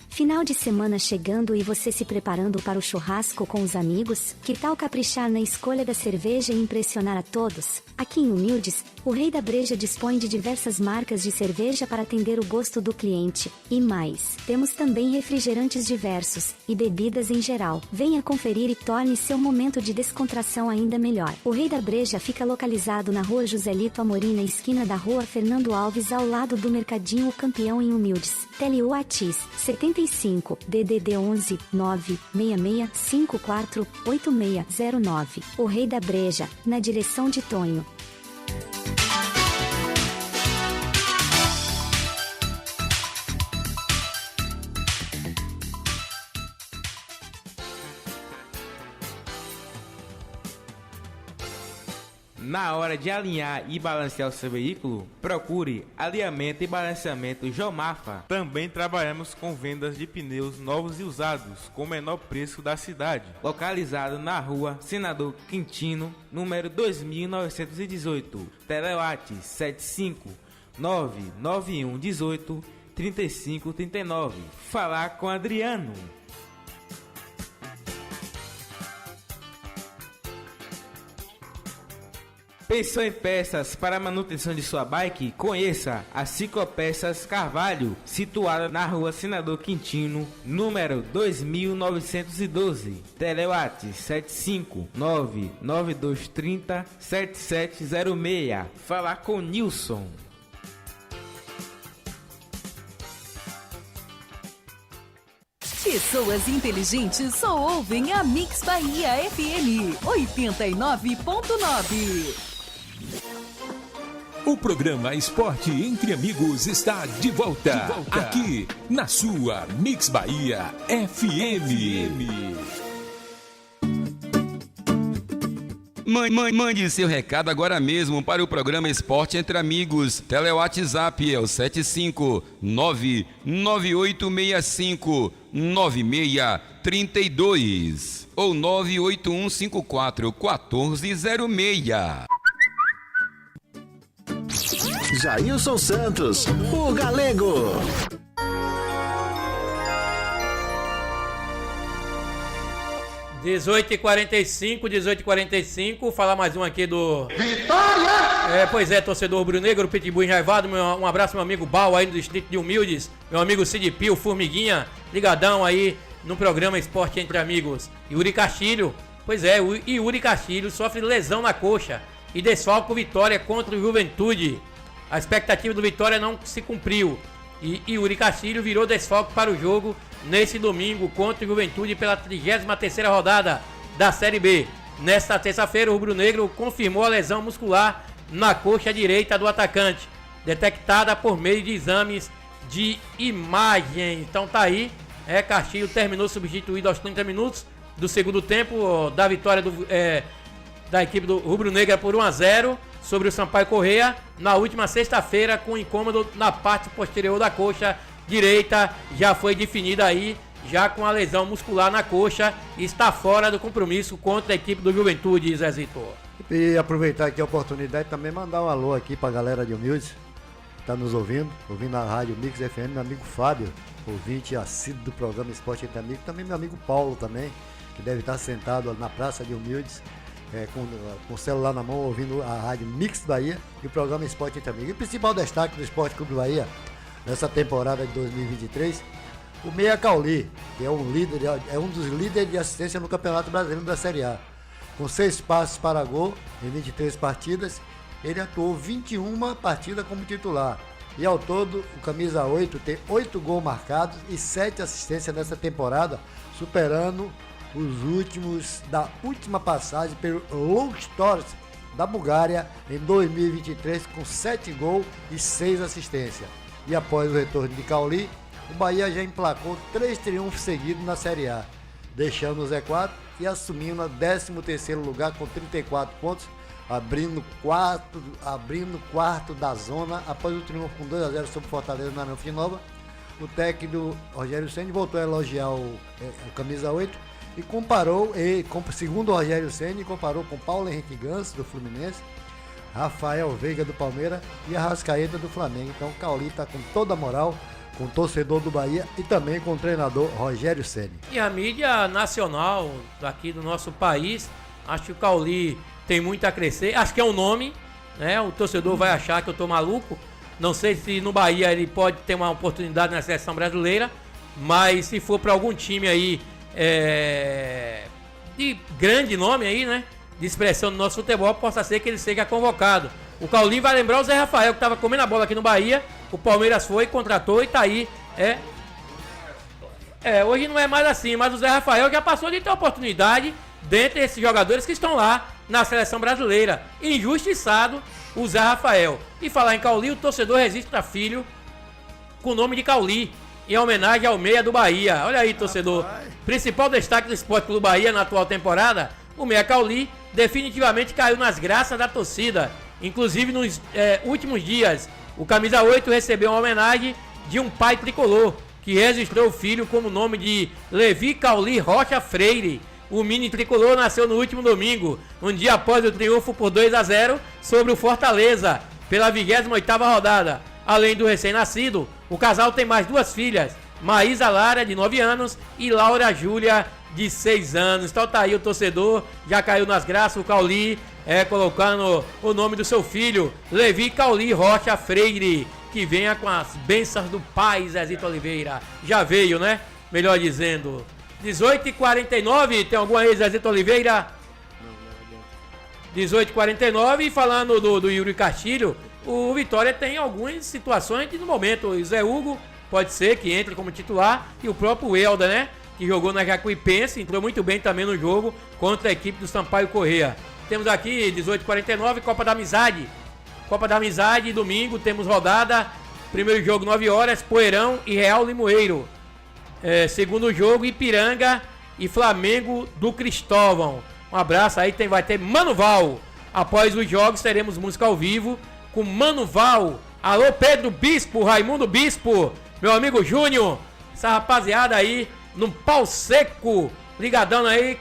J: Final de semana chegando e você se preparando para o churrasco com os amigos? Que tal caprichar na escolha da cerveja e impressionar a todos? Aqui em Humildes, o Rei da Breja dispõe de diversas marcas de cerveja para atender o gosto do cliente. E mais, temos também refrigerantes diversos e bebidas em geral. Venha conferir e torne seu momento de descontração ainda melhor. O Rei da Breja fica localizado na Rua Joselito Amorim, na esquina da Rua Fernando Alves, ao lado do Mercadinho o Campeão, em Humildes. Tele Whats 75 DDD 11 966 54 8609. O Rei da Breja, na direção de Tonho.
K: Na hora de alinhar e balancear o seu veículo, procure alinhamento e balanceamento Jomafa. Também trabalhamos com vendas de pneus novos e usados com o menor preço da cidade. Localizado na Rua Senador Quintino, número 2918. Telewhats 75 991 18 3539. Falar com Adriano. Pensou em peças para a manutenção de sua bike? Conheça a Ciclopeças Carvalho, situada na rua Senador Quintino, número 2912. Telewat 75992307706. Falar com Nilson.
R: Pessoas inteligentes só ouvem a Mix Bahia FM 89.9.
A: O programa Esporte Entre Amigos está de volta. Aqui na sua Mix Bahia FM.
M: Mande seu recado agora mesmo para o programa Esporte Entre Amigos. Telewatsapp é o 75998659632 ou 981541406.
B: Jailson Santos, o Galego.
C: Dezoito e 45, falar mais um aqui do... Vitória! Pois é, torcedor rubro-negro, Pitbull enraivado, um abraço meu amigo Bal aí no distrito de Humildes, meu amigo Cid Pio, Formiguinha, ligadão aí no programa Esporte Entre Amigos. Yuri Castilho, pois é, o Yuri Castilho sofre lesão na coxa e desfalca o Vitória contra o Juventude. A expectativa do Vitória não se cumpriu e Yuri Castilho virou desfalque para o jogo nesse domingo contra o Juventude pela 33ª rodada da Série B. Nesta terça-feira, o rubro-negro confirmou a lesão muscular na coxa direita do atacante, detectada por meio de exames de imagem. Então tá aí, Castilho terminou substituído aos 30 minutos do segundo tempo da vitória da equipe do rubro-negra por 1-0 sobre o Sampaio Corrêa na última sexta-feira, com incômodo na parte posterior da coxa direita. Já foi definida aí, já com a lesão muscular na coxa, está fora do compromisso contra a equipe do Juventude, Zezito.
E: E aproveitar aqui a oportunidade também mandar um alô aqui pra galera de Humildes, que tá nos ouvindo na Rádio Mix FM, meu amigo Fábio, ouvinte assíduo do programa Esporte Entre Amigos, também meu amigo Paulo também, que deve estar sentado na Praça de Humildes, com o celular na mão, ouvindo a Rádio Mix Bahia e o programa Esporte Entre Amigos. E o principal destaque do Esporte Clube Bahia nessa temporada de 2023, o Meia Cauli, que é um dos líderes de assistência no Campeonato Brasileiro da Série A. Com 6 passes para gol em 23 partidas, ele atuou 21 partidas como titular. E ao todo, o camisa 8 tem 8 gols marcados e 7 assistências nessa temporada, superando os últimos da última passagem pelo Luk Stars da Bulgária em 2023, com 7 gols e 6 assistências. E após o retorno de Cauli, o Bahia já emplacou 3 triunfos seguidos na Série A, deixando o Z4 e assumindo o 13º lugar com 34 pontos, abrindo quarto da zona após o triunfo com 2-0 sobre o Fortaleza na Arena Nova. O técnico Rogério Ceni voltou a elogiar o camisa 8 e comparou, segundo o Rogério Ceni, comparou com Paulo Henrique Ganso do Fluminense, Rafael Veiga do Palmeiras e Arrascaeta do Flamengo. Então o Cauli está com toda a moral com o torcedor do Bahia e também com o treinador Rogério Ceni.
C: E a mídia nacional daqui do nosso país, acho que o Cauli tem muito a crescer, acho que é um nome, né? O torcedor vai achar que eu tô maluco, não sei se no Bahia ele pode ter uma oportunidade na seleção brasileira, mas se for para algum time aí de grande nome aí, né, de expressão do nosso futebol, possa ser que ele seja convocado. O Cauli vai lembrar o Zé Rafael, que estava comendo a bola aqui no Bahia, o Palmeiras foi, contratou e tá aí. Hoje não é mais assim, mas o Zé Rafael já passou de ter oportunidade dentre esses jogadores que estão lá na seleção brasileira. Injustiçado o Zé Rafael. E falar em Cauli, o torcedor registra filho com o nome de Cauli, em homenagem ao meia do Bahia. Olha aí, torcedor. Principal destaque do Esporte Clube Bahia na atual temporada, o meia Cauli definitivamente caiu nas graças da torcida. Inclusive nos últimos dias, o camisa 8 recebeu uma homenagem de um pai tricolor, que registrou o filho como nome de Levi Cauli Rocha Freire. O mini tricolor nasceu no último domingo, um dia após o triunfo por 2-0 sobre o Fortaleza, pela 28ª rodada. Além do recém-nascido, o casal tem mais 2 filhas, Maísa Lara, de 9 anos, e Laura Júlia, de 6 anos. Então tá aí o torcedor, já caiu nas graças, o Cauli colocando o nome do seu filho, Levi Cauli Rocha Freire, que venha com as bênçãos do pai Zezito Oliveira. Já veio, né? Melhor dizendo. 18h49, tem alguma aí, Zezito Oliveira? 18h49, e falando do Yuri Castilho, o Vitória tem algumas situações que no momento o Zé Hugo pode ser que entre como titular, e o próprio Helder, né? Que jogou na Jacuipense, entrou muito bem também no jogo contra a equipe do Sampaio Corrêa. Temos aqui 18h49, Copa da Amizade. Copa da Amizade, domingo, temos rodada. Primeiro jogo, 9 horas, Poeirão e Real Limoeiro. Segundo jogo, Ipiranga e Flamengo do Cristóvão. Um abraço aí, vai ter Mano Val. Após os jogos, teremos música ao vivo com Mano Val. Alô, Pedro Bispo, Raimundo Bispo, meu amigo Júnior. Essa rapaziada aí, no pau seco, ligadão aí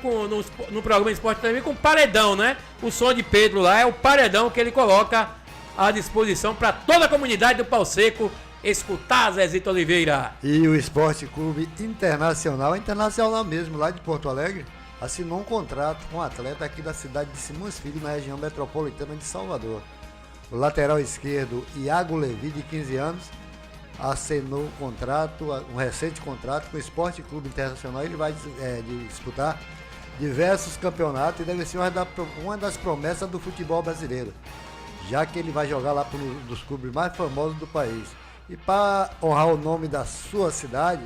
C: no programa Esporte também com paredão, né? O som de Pedro lá é o paredão que ele coloca à disposição para toda a comunidade do Pau Seco escutar, Zezito Oliveira.
E: E o Esporte Clube Internacional mesmo, lá de Porto Alegre, assinou um contrato com um atleta aqui da cidade de Simões Filho, na região metropolitana de Salvador. O lateral esquerdo, Iago Levi, de 15 anos, assinou um recente contrato com o Esporte Clube Internacional. Ele vai disputar diversos campeonatos e deve ser uma das promessas do futebol brasileiro, já que ele vai jogar lá para um dos clubes mais famosos do país. E para honrar o nome da sua cidade,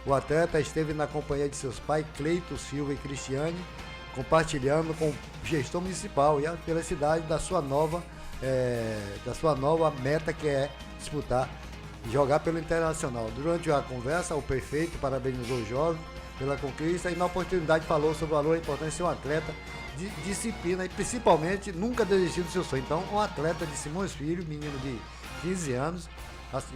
E: o atleta esteve na companhia de seus pais, Cleito Silva e Cristiane, compartilhando com o gestor municipal e a felicidade da sua nova meta, que é disputar e jogar pelo Internacional. Durante a conversa, o prefeito parabenizou o jovem pela conquista e na oportunidade falou sobre o valor e a importância de ser um atleta de disciplina e principalmente nunca desistir do seu sonho. Então, um atleta de Simões Filho, menino de 15 anos,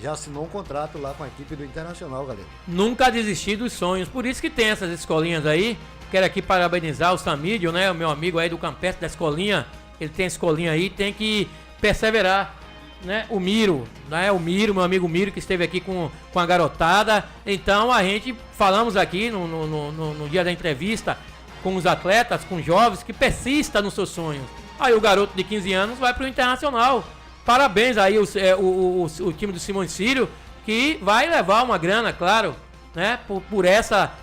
E: já assinou um contrato lá com a equipe do Internacional, galera.
C: Nunca desistir dos sonhos, por isso que tem essas escolinhas aí. Quero aqui parabenizar o Samídio, né, o meu amigo aí do Campestre da escolinha. Ele tem a escolinha aí, tem que perseverar, né? O Miro, né? O Miro, meu amigo Miro, que esteve aqui com a garotada. Então a gente falamos aqui no dia da entrevista com os atletas, com os jovens, que persista nos seus sonhos. Aí o garoto de 15 anos vai pro Internacional. Parabéns aí o time do Simões Filho, que vai levar uma grana, claro, né? Por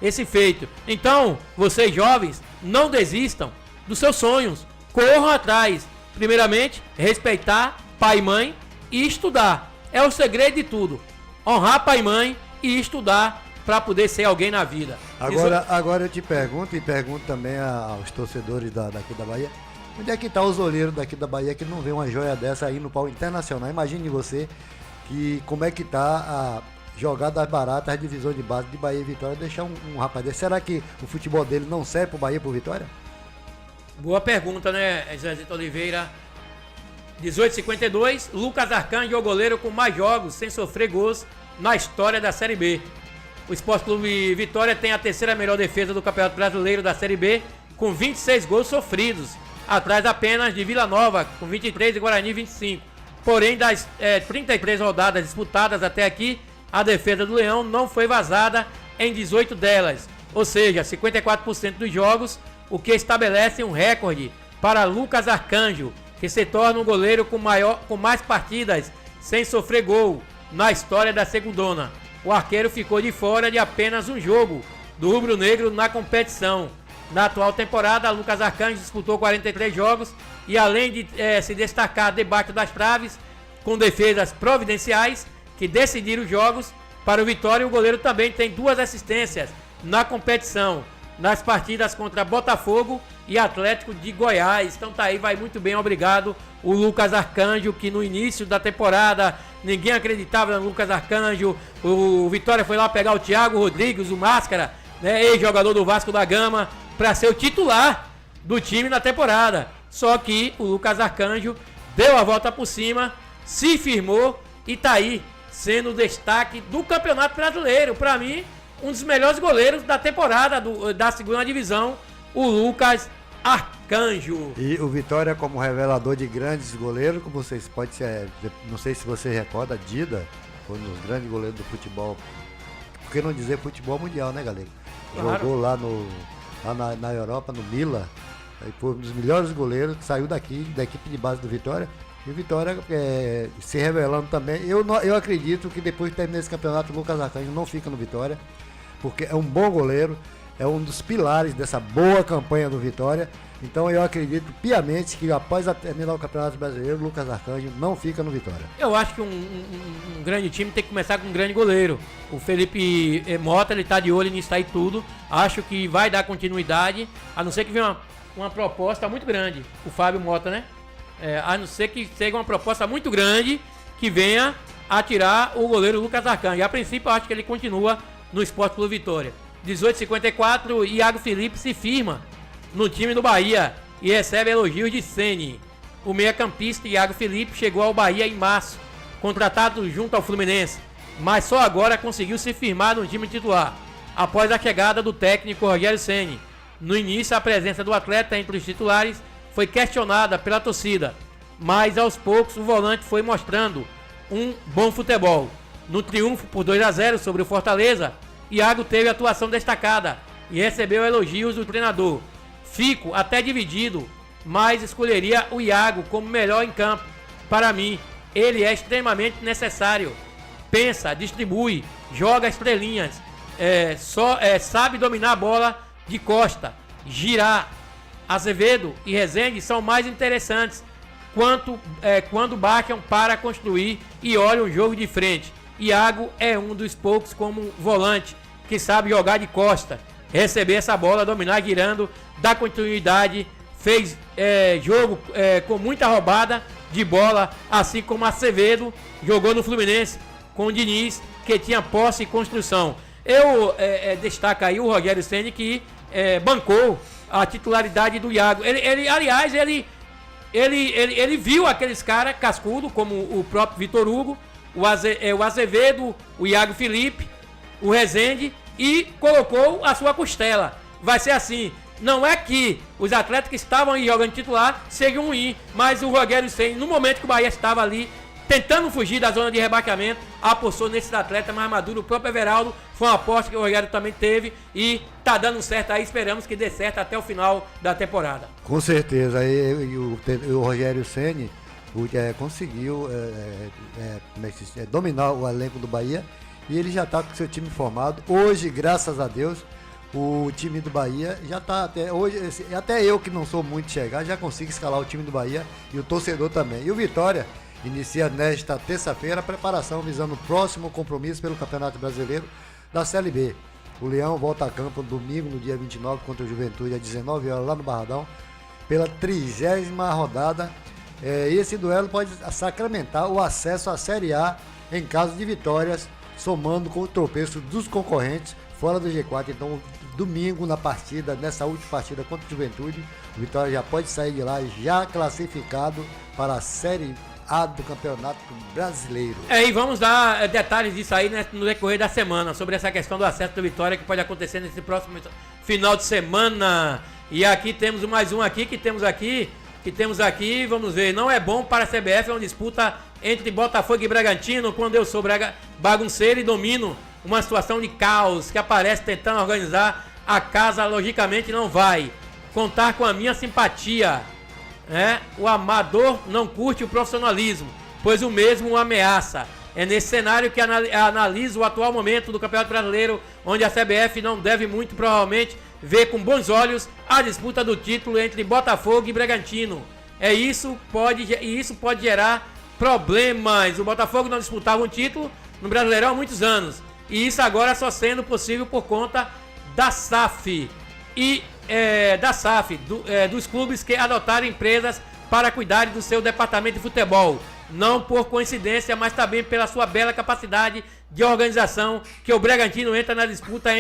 C: esse feito. Então, vocês jovens, não desistam dos seus sonhos. Corram atrás. Primeiramente, respeitar pai e mãe e estudar. É o segredo de tudo. Honrar pai e mãe e estudar para poder ser alguém na vida.
E: Agora eu te pergunto, e pergunto também aos torcedores daqui da Bahia, onde é que tá os olheiros daqui da Bahia que não vê uma joia dessa aí no pau internacional? Imagine você como é que tá a jogada barata, a divisão de base de Bahia e Vitória, deixar um rapaz desse. Será que o futebol dele não serve pro Bahia e pro Vitória?
C: Boa pergunta, né, Zezito Oliveira? 18h52, Lucas Arcanjo é o goleiro com mais jogos sem sofrer gols na história da Série B. O Esporte Clube Vitória tem a terceira melhor defesa do Campeonato Brasileiro da Série B, com 26 gols sofridos, atrás apenas de Vila Nova, com 23 e Guarani 25. Porém, das 33 rodadas disputadas até aqui, a defesa do Leão não foi vazada em 18 delas, ou seja, 54% dos jogos, o que estabelece um recorde para Lucas Arcanjo, que se torna um goleiro com mais partidas sem sofrer gol na história da segundona. O arqueiro ficou de fora de apenas um jogo do rubro-negro na competição. Na atual temporada, Lucas Arcanjo disputou 43 jogos e, além de se destacar debaixo das traves, com defesas providenciais que decidiram os jogos, para o Vitória, o goleiro também tem 2 assistências na competição, nas partidas contra Botafogo e Atlético de Goiás. Então tá aí, vai muito bem, obrigado o Lucas Arcanjo, que no início da temporada ninguém acreditava no Lucas Arcanjo. O Vitória foi lá pegar o Thiago Rodrigues, o Máscara, né, ex-jogador do Vasco da Gama, para ser o titular do time na temporada. Só que o Lucas Arcanjo deu a volta por cima, se firmou e tá aí, sendo o destaque do Campeonato Brasileiro. Para mim, um dos melhores goleiros da temporada da segunda divisão, o Lucas Arcanjo.
E: E o Vitória, como revelador de grandes goleiros, como vocês podem ser, não sei se você recorda, Dida foi um dos grandes goleiros do futebol, por que não dizer futebol mundial, né, galera? Claro. Jogou lá na Europa, no Milan, Ele foi um dos melhores goleiros que saiu daqui, da equipe de base do Vitória. E o Vitória se revelando também. Eu acredito que depois de terminar esse campeonato, o Lucas Arcanjo não fica no Vitória, porque é um bom goleiro, é um dos pilares dessa boa campanha do Vitória. Então eu acredito piamente que após terminar o Campeonato Brasileiro, o Lucas Arcanjo não fica no Vitória.
C: Eu acho que um grande time tem que começar com um grande goleiro. O Felipe Mota, ele tá de olho nisso aí tudo. Acho que vai dar continuidade, a não ser que venha uma proposta muito grande. O Fábio Mota, né? A não ser que seja uma proposta muito grande que venha a tirar o goleiro Lucas Arcanjo. E a princípio eu acho que ele continua no Sport Clube Vitória. 18h54, Iago Felipe se firma no time do Bahia e recebe elogios de Ceni. O meia-campista Iago Felipe chegou ao Bahia em março, contratado junto ao Fluminense, mas só agora conseguiu se firmar no time titular, após a chegada do técnico Rogério Ceni. No início, a presença do atleta entre os titulares foi questionada pela torcida, mas aos poucos o volante foi mostrando um bom futebol. No triunfo por 2-0 sobre o Fortaleza, Iago teve atuação destacada e recebeu elogios do treinador. Fico até dividido, mas escolheria o Iago como melhor em campo. Para mim, ele é extremamente necessário. Pensa, distribui, joga estrelinhas, sabe dominar a bola de costa, girar. Azevedo e Rezende são mais interessantes quando baixam para construir e olham o jogo de frente. Iago é um dos poucos como volante que sabe jogar de costa, receber essa bola, dominar girando, dar continuidade, fez jogo com muita roubada de bola, assim como Azevedo jogou no Fluminense com o Diniz, que tinha posse e construção. Eu destaco aí o Rogério Ceni, que bancou a titularidade do Iago. Ele viu aqueles caras cascudo, como o próprio Vitor Hugo, o Azevedo, o Iago Felipe, o Rezende, e colocou a sua costela. Vai ser assim. Não é que os atletas que estavam aí jogando titular sejam ruins, mas o Rogério Ceni, no momento que o Bahia estava ali tentando fugir da zona de rebaixamento, apostou nesses atletas mais maduros. O próprio Everaldo foi uma aposta que o Rogério também teve e tá dando certo aí. Esperamos que dê certo até o final da temporada.
E: Com certeza. O Rogério Ceni conseguiu dominar o elenco do Bahia e ele já está com seu time formado. Hoje, graças a Deus, o time do Bahia já está até eu que não sou muito chegar, já consigo escalar o time do Bahia e o torcedor também. E o Vitória inicia nesta terça-feira a preparação visando o próximo compromisso pelo Campeonato Brasileiro da Série B. O Leão volta a campo domingo, no dia 29, contra o Juventude, às 19 horas, lá no Barradão, pela 30ª rodada. E esse duelo pode sacramentar o acesso à Série A em caso de vitórias, somando com o tropeço dos concorrentes fora do G4. Então, domingo, nessa última partida contra o Juventude, o Vitória já pode sair de lá já classificado para a Série A do Campeonato Brasileiro.
C: E vamos dar detalhes disso aí, né, no decorrer da semana, sobre essa questão do acesso do Vitória que pode acontecer nesse próximo final de semana. E aqui temos mais um aqui, que temos aqui, vamos ver, não é bom para a CBF, é uma disputa entre Botafogo e Bragantino, quando eu sou bagunceiro e domino uma situação de caos que aparece tentando organizar a casa, logicamente não vai contar com a minha simpatia. O amador não curte o profissionalismo, pois o mesmo o ameaça. É nesse cenário que analisa o atual momento do Campeonato Brasileiro, onde a CBF não deve muito provavelmente ver com bons olhos a disputa do título entre Botafogo e Bragantino. Isso pode gerar problemas. O Botafogo não disputava um título no Brasileirão há muitos anos, e isso agora só sendo possível por conta da SAF dos clubes que adotaram empresas para cuidarem do seu departamento de futebol. Não por coincidência, mas também pela sua bela capacidade de organização, que o Bragantino entra na disputa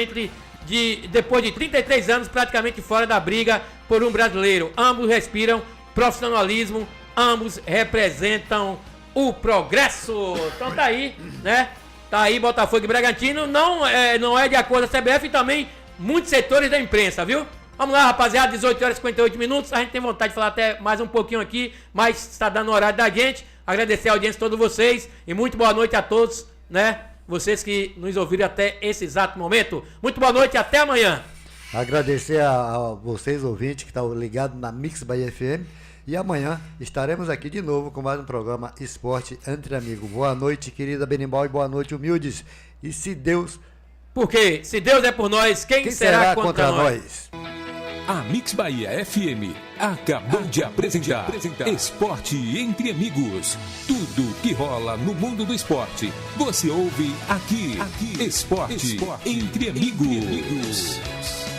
C: depois de 33 anos praticamente fora da briga por um brasileiro. Ambos respiram profissionalismo, ambos representam o progresso. Então tá aí, né? Tá aí Botafogo e Bragantino, não é de acordo com a CBF e também muitos setores da imprensa, viu? Vamos lá, rapaziada, 18 horas e 58 minutos. A gente tem vontade de falar até mais um pouquinho aqui, mas está dando o horário da gente. Agradecer a audiência de todos vocês e muito boa noite a todos, né? Vocês que nos ouviram até esse exato momento. Muito boa noite e até amanhã.
E: Agradecer a vocês, ouvintes, que estão ligados na Mix Bahia FM. E amanhã estaremos aqui de novo com mais um programa Esporte Entre Amigos. Boa noite, querida Berimbau, e boa noite, humildes. E se Deus...
C: Porque se Deus é por nós, quem será contra nós?
A: A Mix Bahia FM acabou de apresentar Esporte Entre Amigos. Tudo que rola no mundo do esporte, você ouve aqui. Esporte Entre Amigos.